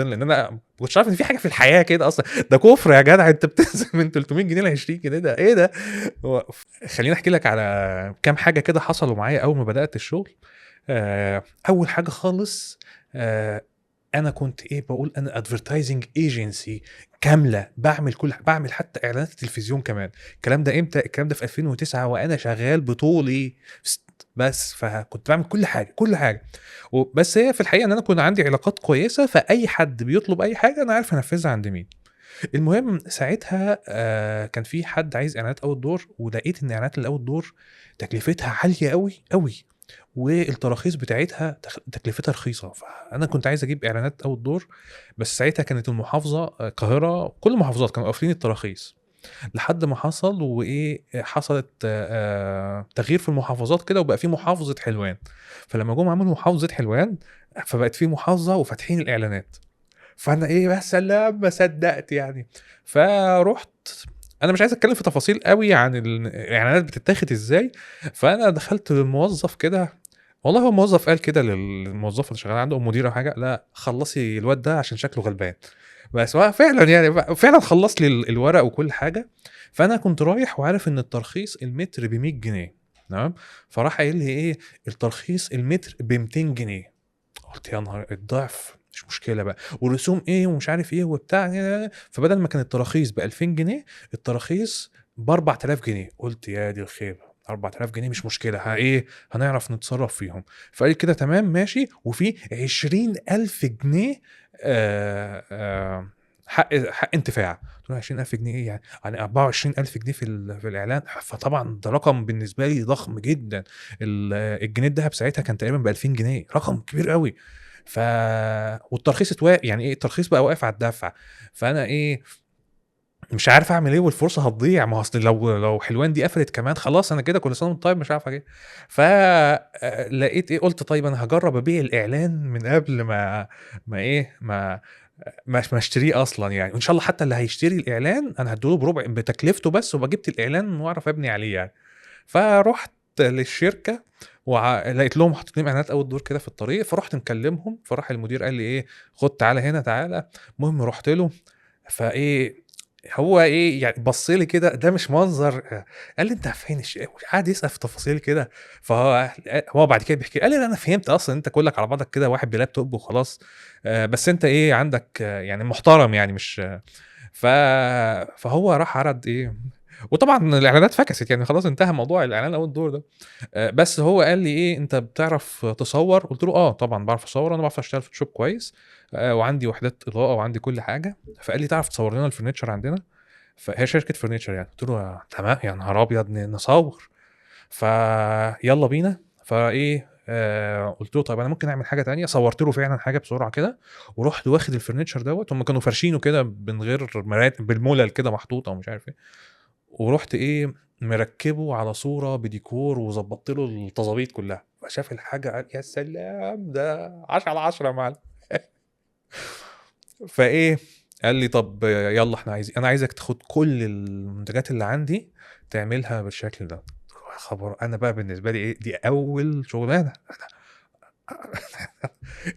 لان انا ما كنتش عارف ان في حاجه في الحياه كده اصلا. ده كفر يا جدع، انت بتنزل من 300 جنيه ل 20 جنيه، ده ايه ده؟ خليني احكي لك على كام حاجه كده حصلوا معايا اول ما بدات الشغل. اول حاجه خالص، انا كنت ايه بقول، انا ادفرتايزنج ايجنسي كامله، بعمل حتى اعلانات التلفزيون كمان. الكلام ده امتى؟ الكلام ده في 2009 وانا شغال بطولي بس. فكنت بعمل كل حاجه بس هي في الحقيقه ان انا كنت عندي علاقات كويسه، فاي حد بيطلب اي حاجه انا عارف انفذها عند مين. المهم ساعتها كان في حد عايز اعلانات اول دور، ولقيت ان اعلانات الاول دور تكلفتها عاليه قوي قوي، والتراخيص بتاعتها تكلفتها رخيصه. فانا كنت عايز اجيب اعلانات اول دور، بس ساعتها كانت المحافظه القاهره كل المحافظات كانوا قافلين التراخيص، لحد ما حصل وايه، حصلت تغيير في المحافظات كده، وبقى في محافظه حلوان. فلما جم عملوا محافظه حلوان، فبقت في محافظه وفاتحين الاعلانات. فانا ايه، يا سلام ما صدقت يعني. فرحت، انا مش عايز اتكلم في تفاصيل قوي عن الاعلانات بتتاخد ازاي. فانا دخلت للموظف كده، والله هو الموظف قال كده للموظفه اللي شغاله عنده، مديره أو حاجه، لا خلصي الواد ده عشان شكله غلبان. بس هو فعلا يعني فعلا خلص لي الورق وكل حاجه. فانا كنت رايح وعارف ان الترخيص المتر ب 100 جنيه. تمام. فراح قايل لي ايه، الترخيص المتر ب 200 جنيه. قلت يا نهار الضعف، مش مشكله بقى، ورسوم ايه ومش عارف ايه وبتاع. فبدل ما كان التراخيص ب 2000 جنيه، التراخيص ب 4000 جنيه. قلت يا دي الخيبه، 4000 جنيه مش مشكله، ايه هنعرف نتصرف فيهم. فقال كده تمام ماشي، وفي 20000 جنيه حق انتفاع. قلت له 20000 جنيه ايه يعني 24000 جنيه في الاعلان. فطبعا ده رقم بالنسبه لي ضخم جدا. الجنيه الدهب ساعتها كان تقريبا ب 2000 جنيه، رقم كبير قوي. ف والترخيص يعني ايه، الترخيص بقى واقف على الدفع. فانا ايه، مش عارف اعمل ايه، والفرصه هتضيع. ما هو اصل لو حلوان دي قفلت كمان خلاص، انا كده كل سنه وانت طيب، مش عارف اجي. فلقيت ايه، قلت طيب انا هجرب ابيع الاعلان من قبل ما ايه ما اشتريه اصلا يعني. وان شاء الله حتى اللي هيشتري الاعلان انا هديله بربع بتكلفته بس، وجبت الاعلان واعرف ابني عليه يعني. فرحت للشركه ولقيت لهم حاطين لي اعلانات اول دور كده في الطريق. فرحت مكلمهم، فراح المدير قال لي ايه، خد تعالى هنا تعالى. المهم رحت له، فايه هو ايه يعني، بص لي كده، ده مش منظر. قال لي انت فين قعد يسال في تفاصيل كده. فهو بعد كده بيحكي، قال لي انا فهمت اصلا انت كلك على بعضك كده واحد بلابتوب وخلاص. بس انت ايه عندك يعني محترم يعني مش ف... فهو راح عرض ايه. وطبعا الاعلانات فكست يعني، خلاص انتهى موضوع الاعلان اول دور ده. بس هو قال لي ايه، انت بتعرف تصور؟ قلت له اه طبعا بعرف اصور، انا بعرف اشتغل فوتوشوب كويس، وعندي وحدات اضاءه وعندي كل حاجه. فقال لي تعرف تصور لنا الفرنتشر عندنا؟ فهي شركه فرنتشر يعني. قلت له تمام يا نهار ابيض نصور. فيلا بينا. فايه قلت له طيب انا ممكن اعمل حاجه تانية. صورت له فعلا حاجه بسرعه كده، ورحت واخد الفرنتشر دوت. هم كانوا فارشينه كده من غير مراتب، بالمولل كده محطوط او مش عارف ايه. ورحت ايه مركبه على صوره بديكور، وظبطت له التظابيط كلها. فشاف الحاجه قال يا سلام، ده 10 على 10 يا معلم. فايه قال لي طب يلا احنا انا عايزك تاخد كل المنتجات اللي عندي تعملها بالشكل ده. خبر انا بقى بالنسبه لي ايه، دي اول شغلانه.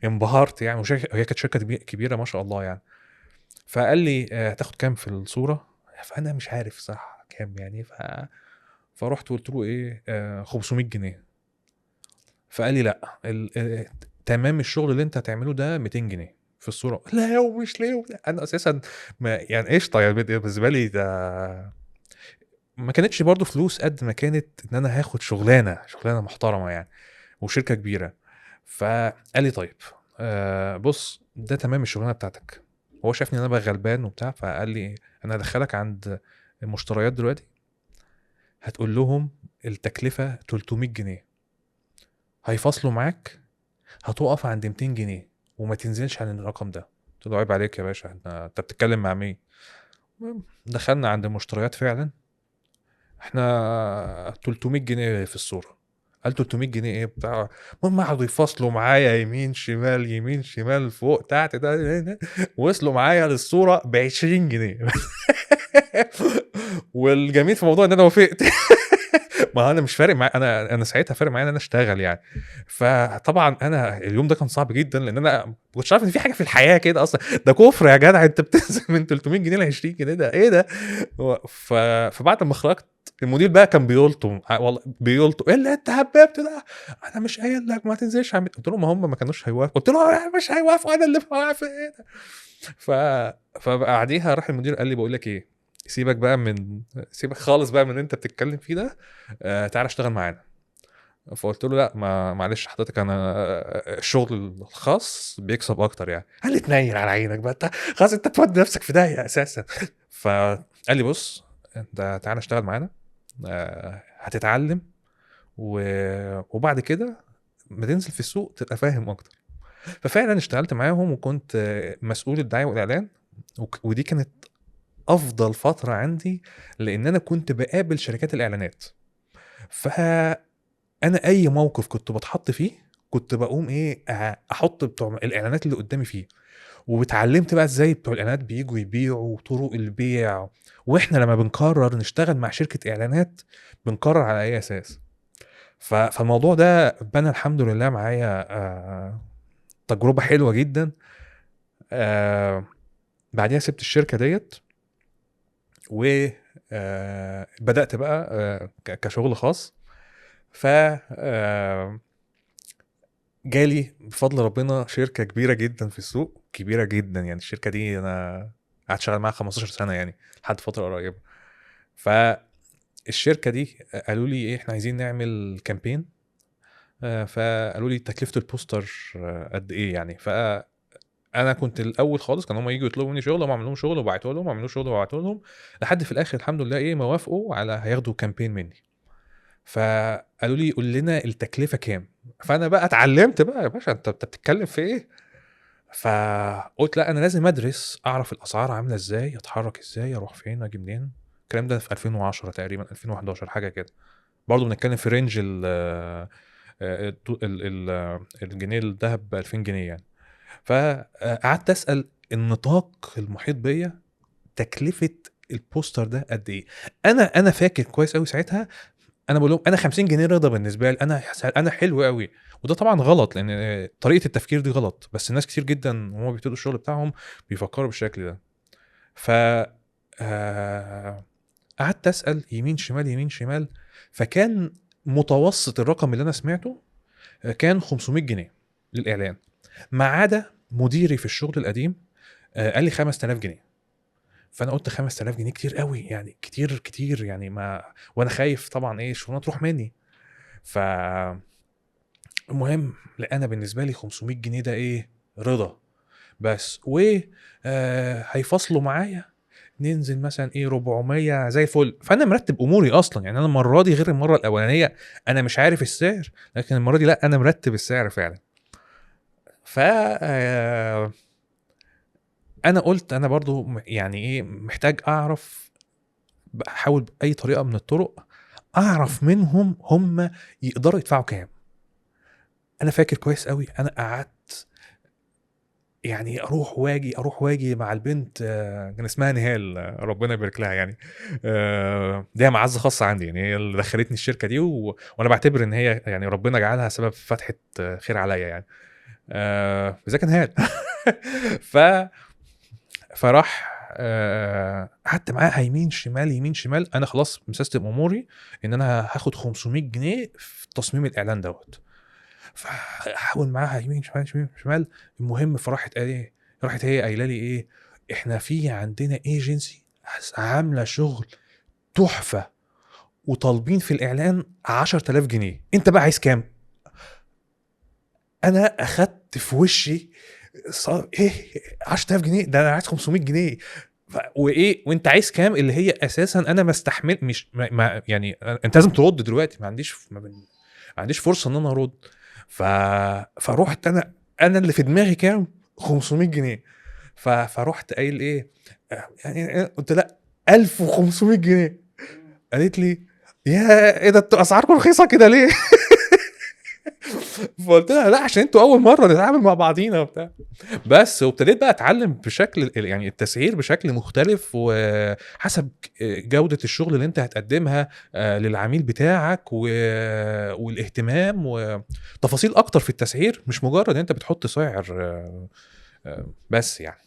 انبهرت يعني. هي كانت شركه كبيره ما شاء الله يعني. فقال لي هتاخد كام في الصوره؟ فانا مش عارف صح كام يعني. فرحت قلت له ايه 500 جنيه. فقال لي لا تمام الشغل اللي انت هتعمله ده 200 جنيه في الصوره. لا ومش ليه انا اساسا ما يعني قشطه يعني بالنسبه لي ده ما كانتش برضو فلوس قد ما كانت ان انا هاخد شغلانه محترمه يعني، وشركه كبيره. فقال لي طيب بص ده تمام الشغلانه بتاعتك. هو شافني ان انا بقى غلبان وبتاع، فقال لي انا هدخلك عند المشتريات دلوقتي، هتقول لهم التكلفه 300 جنيه، هيفصلوا معاك، هتقف عند 200 جنيه وما تنزلش عن الرقم ده. قلت له عيب عليك يا باشا، انت بتتكلم مع مين؟ المهم دخلنا عند المشتريات فعلا، احنا 300 جنيه في الصورة. قال 300 جنيه ايه بتاع. المهم قعدوا يفصلوا معايا يمين شمال يمين شمال فوق تحت ده وصلوا معايا للصورة ب 20 جنيه. والجميل في الموضوع ان انا وافقت. ما هو انا مش فارق معايا، انا ساعتها فارق معايا ان انا اشتغل يعني. فطبعا انا اليوم ده كان صعب جدا، لان انا ما كنتش عارف ان في حاجه في الحياه كده اصلا. ده كفر يا جدع، انت بتنزل من 300 جنيه ل 20 جنيه، ده ايه ده؟ فبعد ما خرجت المدير بقى كان بيلطم، والله بيلطم، ايه اللي انت هببت ده؟ انا مش قايل لك ما تنزلش قلت لهم هم ما كانوش هيوافقوا، قلت لهم مش هيوافقوا، انا اللي هوافق، ايه ده؟ ف فبعديها راح المدير قال لي بقول لك ايه، سيبك خالص بقى من اللي انت بتتكلم فيه ده، تعالى اشتغل معانا. فقلت له لا، معلش حضرتك، انا الشغل الخاص بيكسب اكتر يعني. قال لي تنيل على عينك بقى، انت خلاص انت تودي نفسك في داهيه اساسا. فقال لي بص، انت تعالى اشتغل معانا، هتتعلم، وبعد كده ما تنزل في السوق تبقى فاهم اكتر. ففعلا اشتغلت معاهم، وكنت مسؤول الدعايه والاعلان، ودي كانت افضل فتره عندي، لان انا كنت بقابل شركات الاعلانات. فانا اي موقف كنت بتحط فيه كنت بقوم ايه، احط بتوع الاعلانات اللي قدامي فيه. واتعلمت بقى ازاي بتوع الاعلانات بييجوا يبيعوا، طرق البيع، واحنا لما بنقرر نشتغل مع شركه اعلانات بنقرر على اي اساس. فالموضوع ده بنى الحمد لله معايا تجربه حلوه جدا. بعديها سبت الشركه ديت، و بدأت بقى كشغل خاص. ف جالي بفضل ربنا شركة كبيرة جدا في السوق، كبيرة جدا يعني. الشركة دي أنا قعدت شغال معاها 15 سنة يعني، لحد فترة قريبة. فالشركة دي قالوا لي إيه، إحنا عايزين نعمل كامبين. فقالوا لي تكلفة البوستر قد إيه يعني. انا كنت الاول خالص كان هم يجوا يطلبوا مني شغل، هم عملوا لهم شغل وبعتوا لهم، عملوا شغل وبعتوا لهم، لحد في الاخر الحمد لله ايه ما وافقوا على هياخدوا كامبين مني. فقالوا لي قول لنا التكلفه كام. فانا بقى اتعلمت بقى يا باشا، انت بتتكلم في ايه. فقلت لا، انا لازم ادرس، اعرف الاسعار عامله ازاي، اتحرك ازاي، اروح فين، اجي منين. الكلام ده في 2010 تقريبا، 2011 حاجه كده. برضه بنتكلم في رينج الجنيه الذهب ب 2000 جنيه يعني. فقعدت اسال النطاق المحيط بيا، تكلفه البوستر ده قد ايه. انا فاكر كويس قوي ساعتها، انا بقول لهم انا 50 جنيه رضا بالنسبه لي، انا حلو قوي. وده طبعا غلط، لان طريقه التفكير دي غلط، بس الناس كتير جدا وهم بيبتدوا الشغل بتاعهم بيفكروا بالشكل ده. ف قعدت اسال يمين شمال يمين شمال. فكان متوسط الرقم اللي انا سمعته كان 500 جنيه للاعلان، ما عدا مديري في الشغل القديم قال لي 5000 جنيه. فانا قلت 5000 جنيه كتير قوي يعني، كتير كتير يعني، ما وانا خايف طبعا ايه الشغلانه تروح مني. ف المهم، لا انا بالنسبه لي 500 جنيه ده ايه، رضا بس. و هيفصلوا معايا ننزل مثلا ايه 400 زي الفل. فانا مرتب اموري اصلا يعني، انا المره دي غير المره الاولانيه، انا مش عارف السعر، لكن المره دي لا، انا مرتب السعر فعلا. ف انا قلت انا برضو يعني ايه محتاج اعرف، بحاول باي طريقه من الطرق اعرف منهم هم يقدروا يدفعوا كام. انا فاكر كويس قوي انا قعدت يعني اروح واجي مع البنت، كان اسمها نهال، ربنا يبارك لها يعني. دي معزه خاصه عندي يعني، هي اللي دخلتني الشركه دي، وانا بعتبر ان هي يعني ربنا جعلها سبب فتحه خير عليا يعني. اذا كان نهال. ف فراح قعدت معاها يمين شمال يمين شمال. انا خلاص مسستم اموري ان انا هاخد 500 جنيه في تصميم الاعلان دوت. فاحاول معاها يمين شمال يمين شمال. المهم فراحت قال ايه، راحت هي قايله لي ايه، احنا في عندنا ايجنسي عامله شغل تحفه، وطالبين في الاعلان 10000 جنيه، انت بقى عايز كام؟ انا اخدت في وشي صار ايه، 10000 جنيه؟ ده انا عايز 500 جنيه. وايه وانت عايز كام؟ اللي هي اساسا انا ما استحمل، مش ما يعني انت لازم ترد دلوقتي، ما عنديش فرصه ان انا ارد. ف فروحت انا اللي في دماغي كام، 500 جنيه. فروحت قايل ايه، يعني قلت لا 1500 جنيه. قالت لي يا ايه ده، انتوا اسعاركم رخيصه كده ليه؟ فقلت لها لا عشان انتوا اول مره نتعامل مع بعضينا وبتاع. بس وابتديت بقى اتعلم بشكل يعني التسعير بشكل مختلف وحسب جوده الشغل اللي انت هتقدمها للعميل بتاعك والاهتمام وتفاصيل اكتر في التسعير، مش مجرد انت بتحط سعر بس يعني.